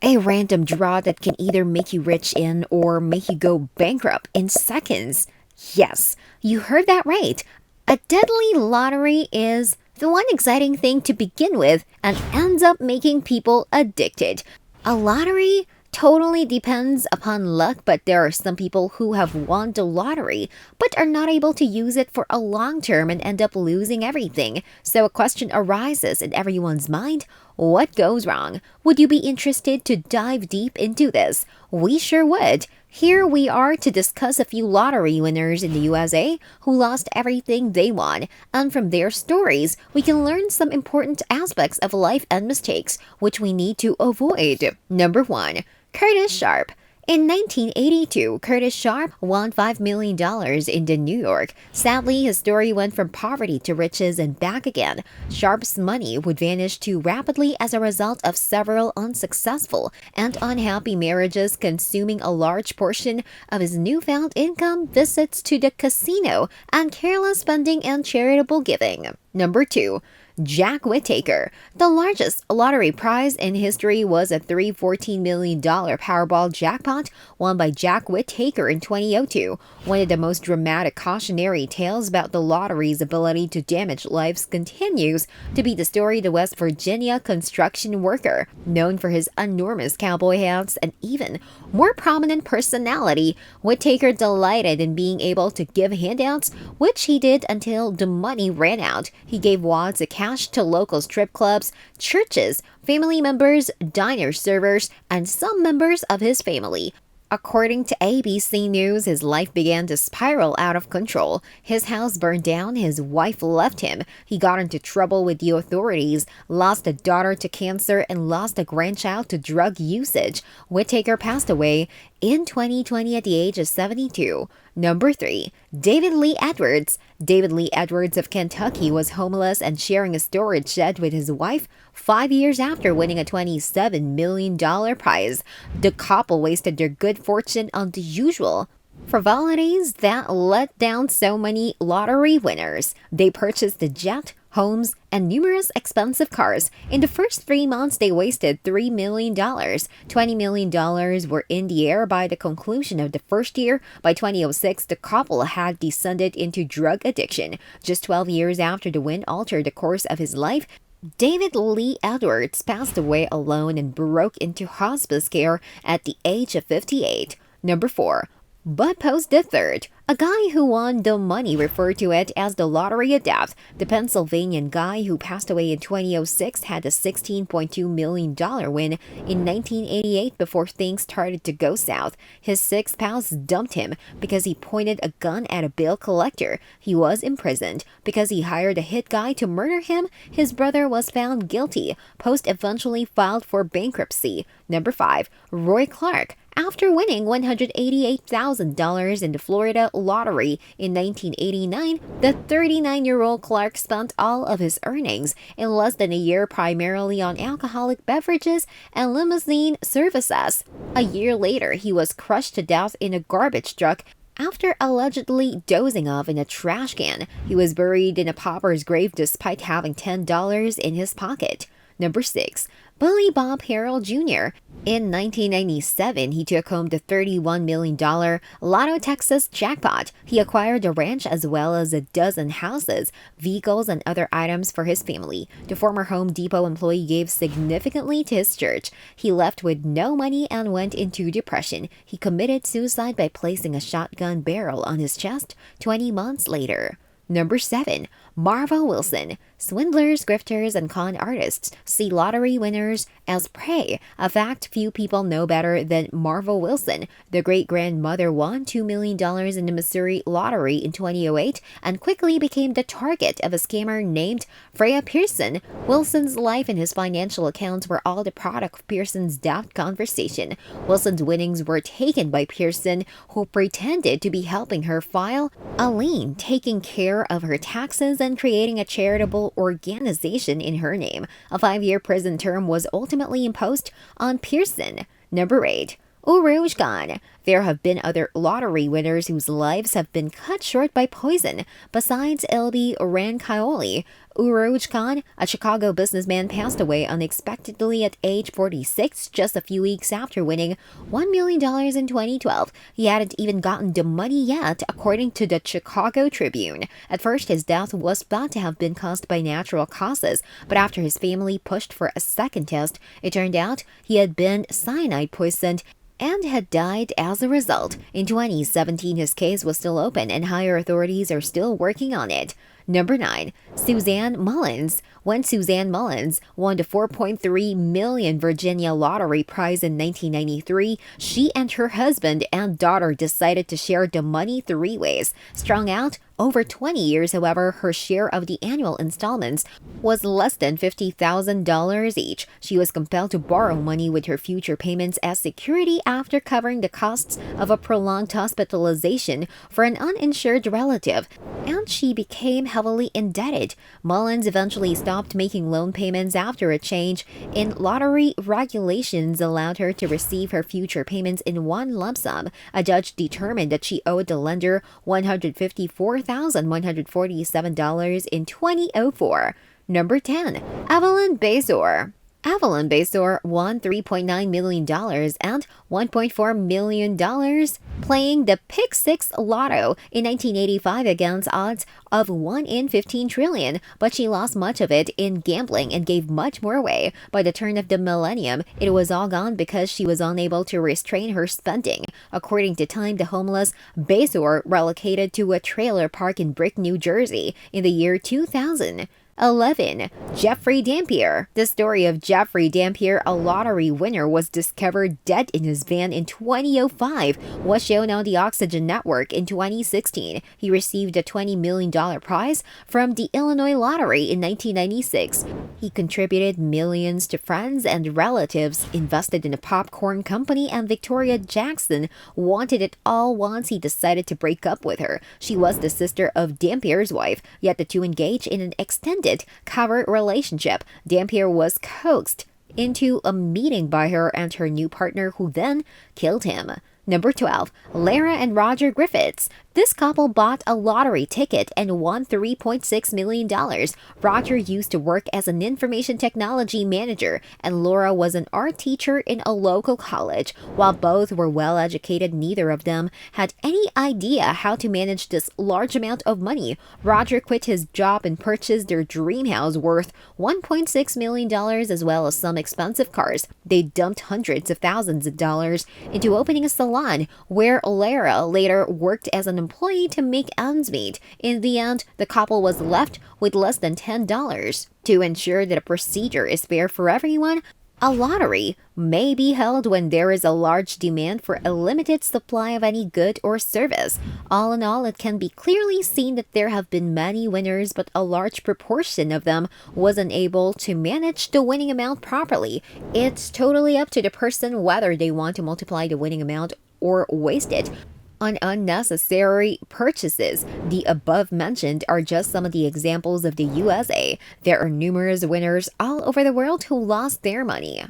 A random draw that can either make you rich in or make you go bankrupt in seconds. Yes, you heard that right. A deadly lottery is the one exciting thing to begin with and ends up making people addicted. A lottery totally depends upon luck, but there are some people who have won the lottery but are not able to use it for a long term and end up losing everything. So a question arises in everyone's mind: what goes wrong? Would you be interested to dive deep into this? We sure would. Here we are to discuss a few lottery winners in the USA who lost everything they won, and from their stories, we can learn some important aspects of life and mistakes which we need to avoid. Number 1. Curtis Sharp. In 1982, Curtis Sharp won $5 million in the New York. Sadly, his story went from poverty to riches and back again. Sharp's money would vanish too rapidly as a result of several unsuccessful and unhappy marriages, consuming a large portion of his newfound income, visits to the casino, and careless spending and charitable giving. Number 2. Jack Whittaker. The largest lottery prize in history was a $314 million Powerball jackpot won by Jack Whittaker in 2002. One of the most dramatic cautionary tales about the lottery's ability to damage lives continues to be the story of the West Virginia construction worker. Known for his enormous cowboy hats and even more prominent personality, Whittaker delighted in being able to give handouts, which he did until the money ran out. He gave wads of cash to local strip clubs, churches, family members, diner servers, and some members of his family. According to ABC News, his life began to spiral out of control. His house burned down, his wife left him, he got into trouble with the authorities, lost a daughter to cancer, and lost a grandchild to drug usage. Whittaker passed away in 2020 at the age of 72. Number 3. David Lee Edwards. David Lee Edwards of Kentucky was homeless and sharing a storage shed with his wife 5 years after winning a $27 million prize. The couple wasted their good fortune on the usual frivolities that let down so many lottery winners. They purchased a jet, homes, and numerous expensive cars. In the first 3 months, they wasted $3 million. $20 million were in the air by the conclusion of the first year. By 2006, the couple had descended into drug addiction. Just 12 years after the win altered the course of his life, David Lee Edwards passed away alone and broke into hospice care at the age of 58. Number 4. Bud Post III, a guy who won the money, referred to it as the lottery of death. The Pennsylvanian guy who passed away in 2006 had a $16.2 million win in 1988 before things started to go south. His six pals dumped him because he pointed a gun at a bill collector. He was imprisoned because he hired a hit guy to murder him. His brother was found guilty. Post eventually filed for bankruptcy. Number 5. Roy Clark. After winning $188,000 in the Florida lottery in 1989, the 39-year-old Clark spent all of his earnings in less than a year primarily on alcoholic beverages and limousine services. A year later, he was crushed to death in a garbage truck after allegedly dozing off in a trash can. He was buried in a pauper's grave despite having $10 in his pocket. Number 6. Billy Bob Harrell Jr. In 1997, he took home the $31 million Lotto Texas jackpot. He acquired a ranch as well as a dozen houses, vehicles, and other items for his family. The former Home Depot employee gave significantly to his church. He left with no money and went into depression. He committed suicide by placing a shotgun barrel on his chest 20 months later. Number 7. Marva Wilson. Swindlers, grifters, and con artists see lottery winners as prey, a fact few people know better than Marva Wilson. The great-grandmother won $2 million in the Missouri lottery in 2008 and quickly became the target of a scammer named Freya Pearson. Wilson's life and his financial accounts were all the product of Pearson's daft conversation. Wilson's winnings were taken by Pearson, who pretended to be helping her file a lien, taking care of her taxes, and creating a charitable organization in her name. A 5-year prison term was ultimately imposed on Pearson. Number 8. Uruj Khan. There have been other lottery winners whose lives have been cut short by poison. Besides Elbi Rankaoli, Uroj Khan, a Chicago businessman, passed away unexpectedly at age 46 just a few weeks after winning $1 million in 2012. He hadn't even gotten the money yet, according to the Chicago Tribune. At first, his death was thought to have been caused by natural causes, but after his family pushed for a second test, it turned out he had been cyanide poisoned and had died as a result. In 2017, his case was still open and higher authorities are still working on it. Number 9. Suzanne Mullins. When Suzanne Mullins won the $4.3 million Virginia lottery prize in 1993, she and her husband and daughter decided to share the money 3 ways. Strung out over 20 years, however, her share of the annual installments was less than $50,000 each. She was compelled to borrow money with her future payments as security after covering the costs of a prolonged hospitalization for an uninsured relative, and she became heavily indebted. Mullins eventually stopped making loan payments after a change in lottery regulations allowed her to receive her future payments in one lump sum. A judge determined that she owed the lender $154,147 in 2004. Number 10. Evelyn Bazor. Evelyn Bazor won $3.9 million and $1.4 million playing the Pick 6 Lotto in 1985 against odds of 1 in 15 trillion, but she lost much of it in gambling and gave much more away. By the turn of the millennium, it was all gone because she was unable to restrain her spending. According to Time, the homeless Bazor relocated to a trailer park in Brick, New Jersey in the year 2000. 11. Jeffrey Dampier. The story of Jeffrey Dampier, a lottery winner, was discovered dead in his van in 2005, was shown on the Oxygen Network in 2016. He received a $20 million prize from the Illinois Lottery in 1996. He contributed millions to friends and relatives, invested in a popcorn company, and Victoria Jackson wanted it all once he decided to break up with her. She was the sister of Dampier's wife, yet the two engaged in an extended covert relationship. Dampier was coaxed into a meeting by her and her new partner, who then killed him. Number 12. Lara and Roger Griffiths. This couple bought a lottery ticket and won $3.6 million. Roger used to work as an information technology manager, and Laura was an art teacher in a local college. While both were well educated, neither of them had any idea how to manage this large amount of money. Roger quit his job and purchased their dream house worth $1.6 million, as well as some expensive cars. They dumped hundreds of thousands of dollars into opening a salon, where Lara later worked as an employee to make ends meet. In the end, the couple was left with less than $10. To ensure that a procedure is fair for everyone, a lottery may be held when there is a large demand for a limited supply of any good or service. All in all, it can be clearly seen that there have been many winners, but a large proportion of them wasn't able to manage the winning amount properly. It's totally up to the person whether they want to multiply the winning amount or waste it on unnecessary purchases. The above mentioned are just some of the examples of the USA. There are numerous winners all over the world who lost their money.